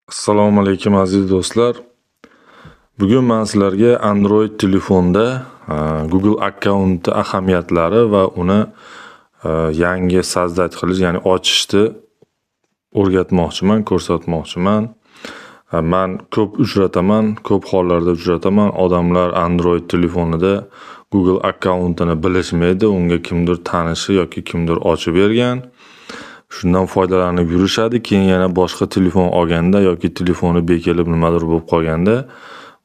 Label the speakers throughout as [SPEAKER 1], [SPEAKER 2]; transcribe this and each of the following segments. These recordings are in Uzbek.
[SPEAKER 1] Assalomu alaykum aziz do'stlar. Bugun men sizlarga Android telefonda Google akkaunti ahamiyatlari va uni yangi sozdать qilish, ya'ni ochishni o'rgatmoqchiman, ko'rsatmoqchiman. Men ko'p uchrataman, ko'p hollarda uchrataman. Odamlar Android telefonida Google akkauntini bilishmaydi, unga kimdir tanishi yoki kimdir ochib bergan. Shundan foydalanib yurishadi, keyin yana boshqa telefon olganda yoki telefoni bekilib nimadir bo'lib qolganda,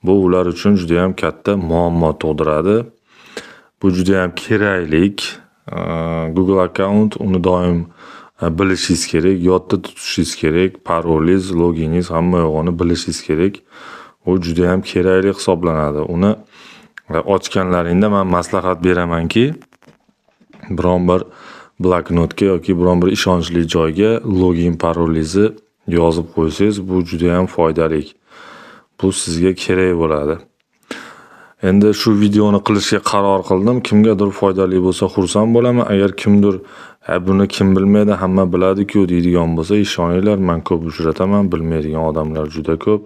[SPEAKER 1] bu ular uchun juda ham katta muammo tug'diradi. Bu juda ham keraklik. Google akkaunt uni doim bilishingiz kerak, yodda tutishingiz kerak, parolingiz, loginingiz hamma yo'g'ini bilishingiz kerak. Bu juda ham kerakli hisoblanadi. Uni ochganlaringda men maslahat beramanki, biron bir bloknotga yoki biron bir ishonchli joyga login parolingizni yozib qo'ysangiz, bu juda ham foydali. Bu sizga kerak bo'ladi. Endi shu videoni qilishga qaror qildim. Kimgadir foydali bo'lsa xursand bo'laman. Agar kimdir buni kim bilmaydi, hamma biladi-ku deydigan bo'lsa, ishoninglar, men ko'p uchrataman, bilmaydigan odamlar juda ko'p.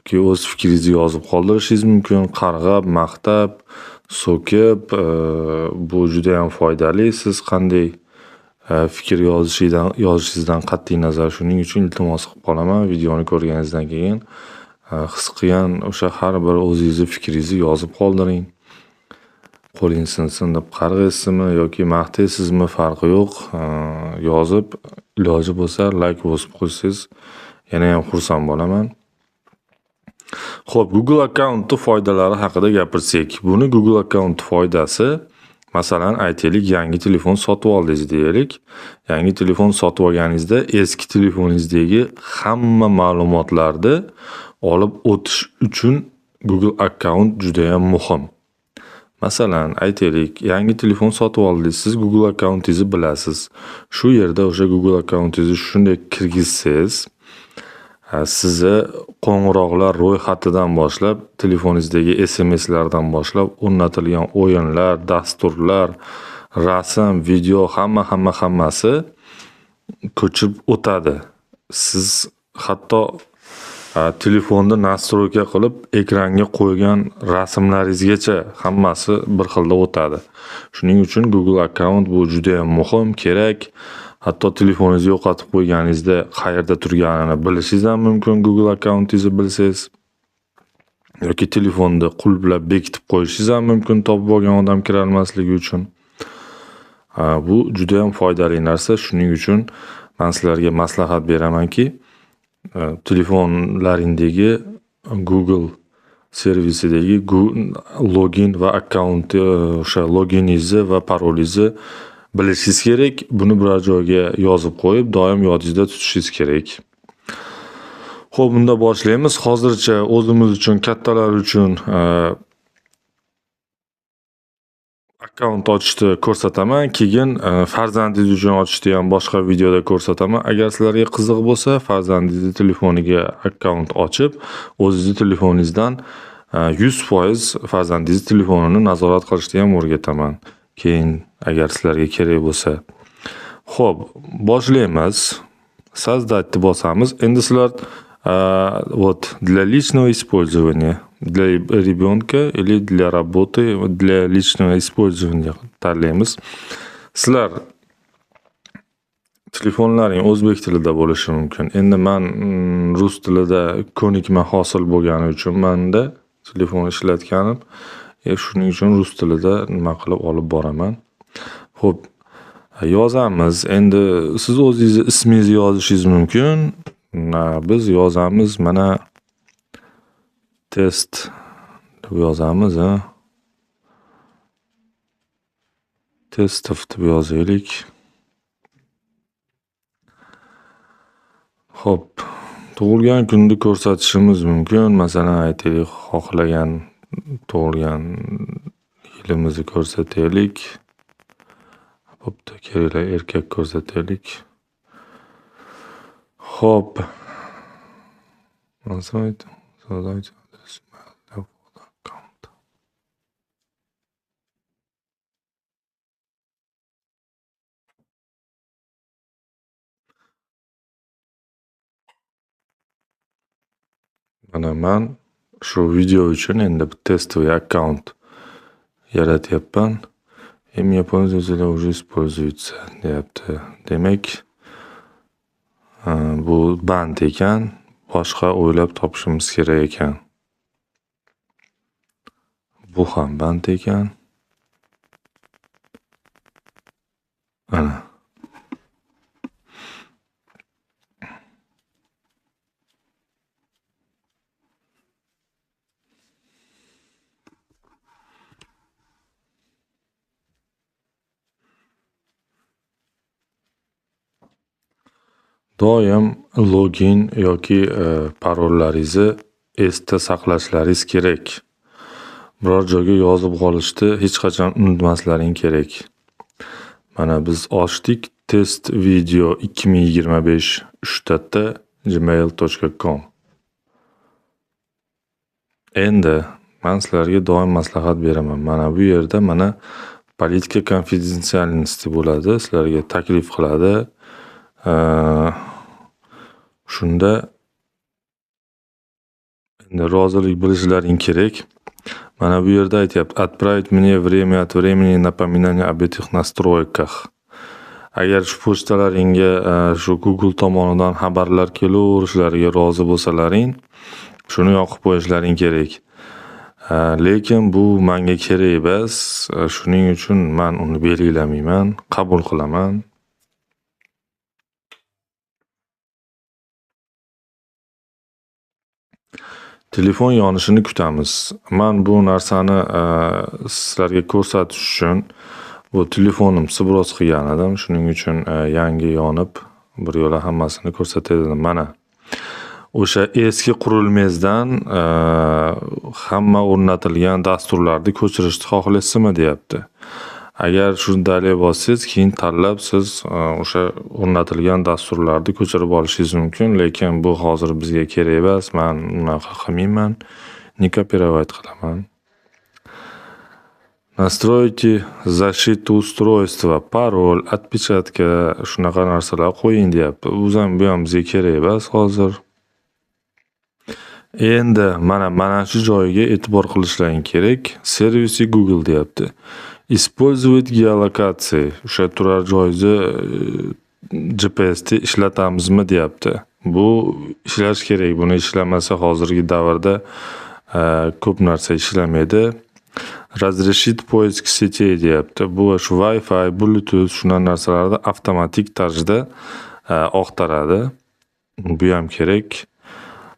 [SPEAKER 1] Ki o'z fikringizni yozib qoldirishingiz mumkin, qarg'ab, maqtab, so'kib, bu juda ham foydali. Siz qanday fikr yozishingizdan qat'iy nazar, shuning uchun iltimos qilib qolaman, videoni ko'rganingizdan keyin his qilgan o'sha har bir o'zingizni fikringizni yozib qoldiring. Qo'lingiz sinsin deb qarg'aysizmi yoki maqtaysizmi, farqi yo'q. Yozib, iloji bo'lsa like bosib qo'ysangiz, yana ham xursand bo'laman. Xo'p, Google akkaunti foydalari haqida gapirsak, buni Google akkaunti foydasi, masalan, aytaylik, yangi telefon sotib oldingiz deylik. Yangi telefon sotib olganingizda eski telefoningizdagi hamma ma'lumotlarni olib o'tish uchun Google akkaunt juda ham muhim. Masalan, aytaylik, yangi telefon sotib oldingiz, siz Google akkauntingizni bilasiz. Shu yerda o'sha Google akkauntingizni shunday kirgizsangiz, sizni qo'ng'iroqlar ro'yxatidan boshlab, telefoningizdagi SMSlardan boshlab, o'rnatilgan o'yinlar, dasturlar, rasm, video hammasi ko'chib o'tadi. Siz hatto telefonni nastroyka qilib ekranga qo'ygan rasmlaringizgacha hammasi bir xilda o'tadi. Shuning uchun Google akkaunt bu juda ham muhim, kerak. Hatto telefoningizni yo'qotib qo'yganingizda qayerda turganini bilishingiz ham mumkin, Google akkauntingizni bilsangiz. Yoki telefonni qulflab bekitib qo'yishingiz ham mumkin, topib olgan odam kira olmasligi uchun. Bu juda ham foydali narsa. Shuning uchun men sizlarga maslahat beramanki, telefonlaringdagi Google servisidagi login va akkaunti, o'sha loginingizni va parolingizni bilishingiz kerak. Buni biror joyga yozib qo'yib, doim yodingizda tutishingiz kerak. Xo'p, bunda boshlaymiz. Hozircha o'zimiz uchun, kattalar uchun akkaunt ochishni ko'rsataman, keyin farzandingiz uchun ochishni ham boshqa videoda ko'rsataman. Agar sizlarga qiziq bo'lsa, farzandingizni telefoniga akkaunt ochib, o'zingizni telefoningizdan 100% farzandingiz telefonini nazorat qilishni ham o'rgataman. Keyin agar sizlarga kerak bo'lsa. Xo'p, boshlaymiz. Создать bosamiz. Endi sizlar вот для личного использования, для ребенка или для работы, для личного использования tanlaymiz. Sizlar telefonlaring o'zbek tilida bo'lishi mumkin. Endi men rus tilida ko'nikma hosil bo'lgani uchun menda telefon ishlatganim, shuning uchun rus tilida nima qilib olib boraman. Xo'p, yozamiz. Endi siz o'zingizni ismingizni yozishingiz mumkin. Biz yozamiz, mana test deb yozamiz, Testov deb yozaylik. Xo'p, tug'ilgan kunni ko'rsatishimiz mumkin. Masalan, aytaylik, xohlagan tug'ilgan yilimizni ko'rsataylik. Bo'pti, kerakli erkak ko'rsataylik. Xo'p. Mana men shu video uchun endi testoviy akkaunt yaratyapman. И мне пользователи уже используются deyapti. Demak, bu band ekan, boshqa o'ylab topishimiz kerak ekan. Bu ham band ekan. Ana. Doim login yoki parollaringizni esda saqlashlaringiz kerak. Biror joyga yozib qolishni hech qachon unutmaslaring kerak. Mana biz ochdik test video 2025 3@gmail.com. Endi men sizlarga doim maslahat beraman. Mana bu yerda mana politika konfidensialnosti bo'ladi, sizlarga taklif qiladi. Shunda endi rozilik bilishlaring kerak. Mana bu yerda aytyapti: "Отправить мне время от времени напоминание об этих настройках". Agar shu pochtalaringga shu Google tomonidan xabarlar kelaverishlariga rozi bo'lsalaring, shuni yoqib qo'yishlaring kerak. Lekin bu menga kerak emas. Shuning uchun men uni belgilamayman, qabul qilaman. Telefon yonishini kutamiz. Men bu narsani sizlarga ko'rsatish uchun bu telefonim biroz qilgan edim. Shuning uchun yangi yonib bir yo'la hammasini ko'rsatay dedim. Mana o'sha eski qurilmangizdan hamma o'rnatilgan dasturlarni ko'chirishni xohlaysizmi deyapti. Agar shunday bo'lsangiz, keyin tanlab siz o'sha o'rnatilgan dasturlarni ko'chirib olishingiz mumkin, lekin bu hozir bizga kerak emas. Men unaqa qilmayman. Не копировать qilaman. Настройте защиту устройства, parol, отпечатка, shunaqa narsalar qo'ying deyapti. Bu ham bizga kerak emas hozir. Endi mana shu joyga e'tibor qilishlaring kerak. Servisi Google deyapti. Использовать geolokasiya. O'sha turar joyni GPS'da ishlatamizmi deyapti. Bu ishlash kerak. Buni ishlamasa hozirgi davrda ko'p narsa ishlamaydi. Разрешит поиск сетей deyapti. Bu shu Wi-Fi, Bluetooth shunday narsalarni avtomatik tarzda oqtaradi. Bu ham kerak.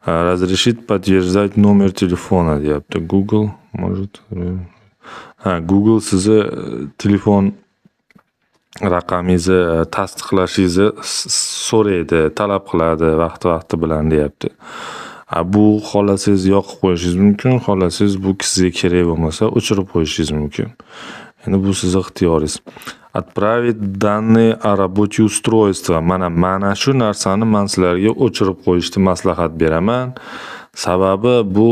[SPEAKER 1] Разрешит подтверждать номер телефона deyapti. Google может Google sizni telefon raqamingizni tasdiqlashingizni so'raydi, talab qiladi vaqti bilan deyapti. Bu xohlasangiz yoqib qo'yishingiz mumkin, xohlasangiz bu sizga kerak bo'lmasa o'chirib qo'yishingiz mumkin. Endi bu sizning ixtiyoringiz. Отправить данные о работе устройства. Mana shu narsani men sizlarga o'chirib qo'yishni maslahat beraman. Sababi bu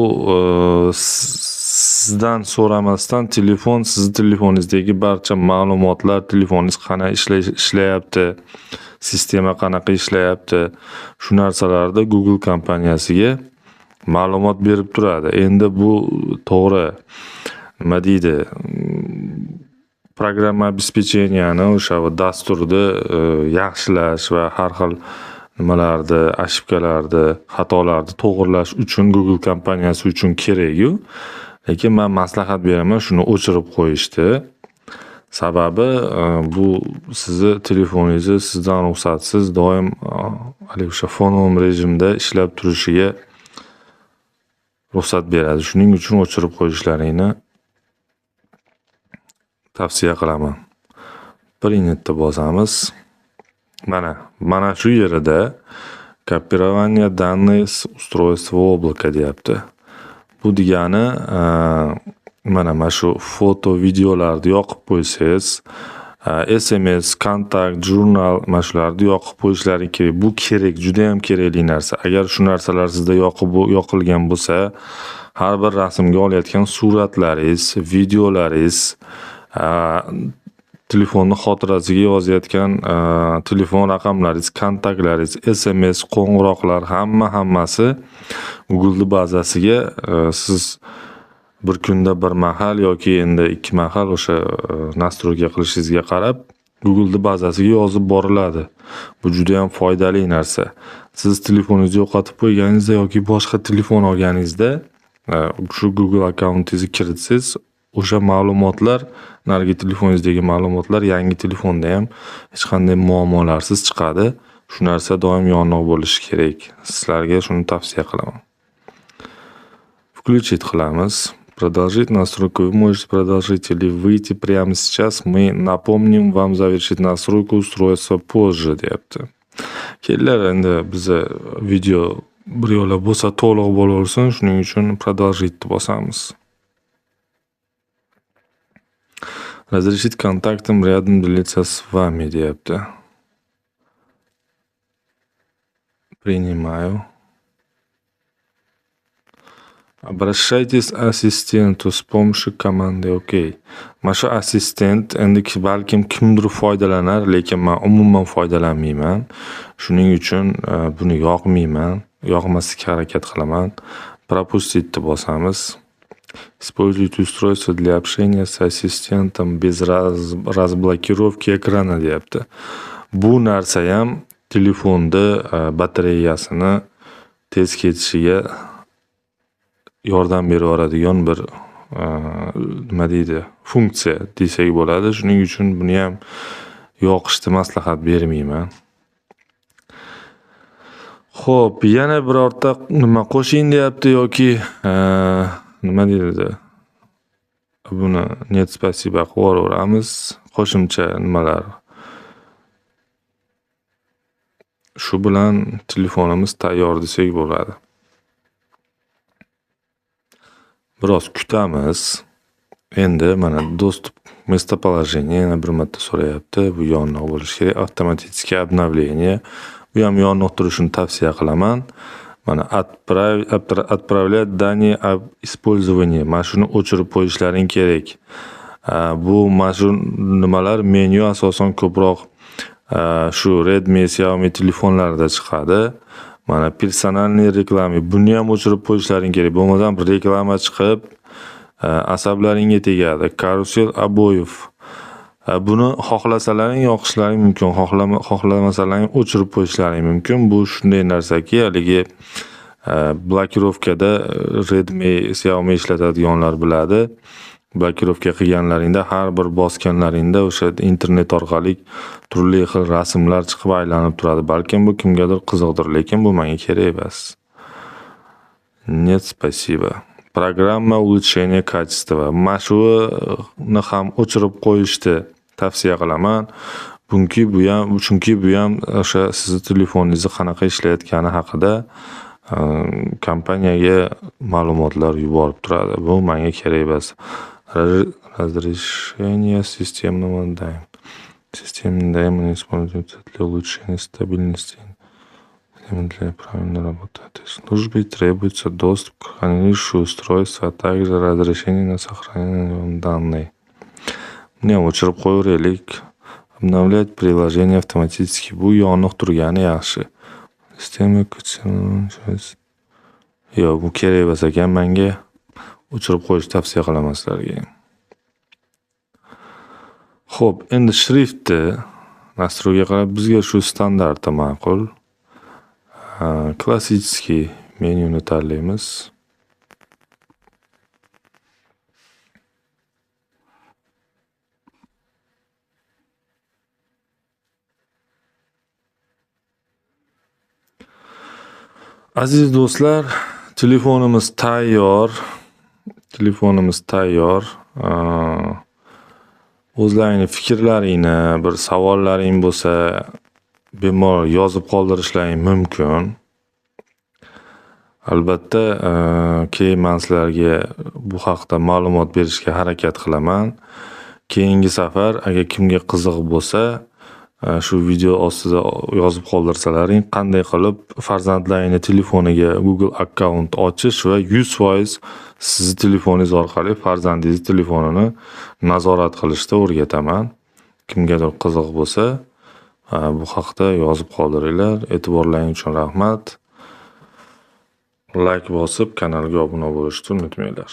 [SPEAKER 1] sizdan so'ramasdan sizning telefoningizdagi barcha ma'lumotlar, telefoningiz qanday ishlayapti, sistema qanaqa ishlayapti, shu narsalarda Google kompaniyasiga ma'lumot berib turadi. Endi bu to'g'ri, nima deydi, programma обеспеченияni o'sha dasturni yaxshilash va har xil nimalarni, ошибкаларni, xatolarni to'g'irlash uchun Google kompaniyasi uchun kerak-ku. Lekin men maslahat beraman shuni o'chirib qo'yishdi. Sababi bu sizni telefoningizni sizdan ruxsatsiz doim o'sha fonom rejimda ishlab turishiga ruxsat beradi. Shuning uchun o'chirib qo'yishlaringni tavsiya qilaman. Принято bosamiz. Mana shu yerida копирование данных с устройства облака deyapti. Bu degani mana shu foto, videolarni yoqib qo'ysangiz, SMS, kontakt, jurnal, mana shularni yoqib qo'yishlaring kerak. Bu kerak, juda ham kerakli narsa. Agar shu narsalar sizda yoqilgan bo'lsa, har bir rasmga olayotgan suratlaringiz, videolaringiz telefonni xotirasiga yozayotgan telefon raqamlaringiz, kontaktlaringiz, SMS, qo'ng'iroqlar hammasi Google bazasiga siz bir kunda bir mahal yoki endi 2 mahal o'sha nastroyka qilishingizga qarab Google bazasiga yozib boriladi. Bu juda ham foydali narsa. Siz telefoningizni yo'qotib qo'yganingizda yoki boshqa telefon olganingizda shu Google akkauntingizni kiritsangiz, o'sha ma'lumotlar, narigi telefoningizdagi ma'lumotlar yangi telefonda ham hech qanday muammolarsiz chiqadi. Shu narsa doim yoniq bo'lishi kerak. Sizlarga shuni tavsiya qilaman. Включить qilamiz. Продолжить настройку. Вы можете продолжить или выйти прямо сейчас. Мы напомним вам завершить настройку устройства позже, deyapti. Kelar, endi biza video bir yo'la bo'lsa to'liq bo'laversin, shuning uchun продолжить bosamiz. Разрешить контактам рядом делиться с вами, deyapti. Принимаю. Обращайтесь к ассистенту с помощью команды OK. Mana shu assistent endi balkim kimdir foydalanar, lekin men umuman foydalanmayman. Shuning uchun buni yoqmayman. Yoqmaslikka harakat qilaman. Пропустить bosamiz. Используйте устройство для общения с ассистентом без разблокировки экрана, deyapti. Bu narsa ham telefonda batareyasini tez ketishiga yordam beraveradigan bir nima deydi, funksiya desak bo'ladi. Shuning uchun buni ham yoqishni maslahat bermayman. Xo'p, yana birorta nima qo'shing deyapti yoki nima deydi? Buni net spasiba qilaveramiz. Qo'shimcha nimalar. Shu bilan telefonimiz tayyor desak bo'ladi. Biroz kutamiz. Endi mana доступ местоположение yana bir marta so'rayapti. Bu yoniq bo'lishi kerak. Avtomatik обновление. Bu ham yoniq turishini tavsiya qilaman. Mana отправлять данные об использовании. Mana shuni o'chirib qo'yishlaring kerak. Bu mana shu nimalar menyu asosan ko'proq shu Redmi, Xiaomi telefonlarida chiqadi. Mana personalniy reklama. Buni ham o'chirib qo'yishlaring kerak. Bo'lmasam reklama chiqib asablaringga tegadi. Karusel обоев. Buni xohlasalaring yoqishlaring mumkin, xohlamasalaring o'chirib qo'yishlaring mumkin. Bu shunday narsaki, haligi blokirovkada Redmi, Xiaomi ishlatadiganlar biladi. Blokirovka qilganlaringda har bir bosganlaringda o'sha internet orqali turli xil rasmlar chiqib aylanib turadi. Balkim bu kimgadir qiziqdir, lekin bu menga kerak emas. Нет, спасибо. Программа улучшения качества. Mana shuni ham o'chirib qo'yishni tavsiya qilaman. Chunki bu ham o'sha sizning telefoningizni qanaqa ishlayotgani haqida kompaniyaga ma'lumotlar yuborib turadi. Bu menga kerak emas. Разрешение системного дайма. Системный дайм используется для улучшения стабильности. Для правильной работы этой службы требуется доступ к хранилищу устройства, а также разрешение на сохранение данных. Buni ham o'chirib qo'yaveraylik. Обновлять приложение автоматически. Bu yoniq turgani yaxshi. Sistema yo'q, bu kerak emas ekan menga. O'chirib qo'yishni tavsiya qilaman sizlarga. Xo'p, endi shriftni nastroyga qarab bizga shu standarti ma'qul. Klassический menyuni tanlaymiz. Aziz do'stlar, telefonimiz tayyor. O'zlaringning fikrlaringni, bir savollaring bo'lsa, bemalol yozib qoldirishlaring mumkin. Albatta, keyin men sizlarga bu haqda ma'lumot berishga harakat qilaman. Keyingi safar agar kimga qiziq bo'lsa, shu video ostida yozib qoldirsalaring, qanday qilib farzandlaringning telefoniga Google akkaunt ochish va 100% sizning telefoningiz orqali farzandingiz telefonini nazorat qilishni o'rgataman. kimgadir qiziq bo'lsa, bu haqda yozib qoldiringlar. E'tiborlaring uchun rahmat. Like bosib, kanalga obuna bo'lishni unutmanglar.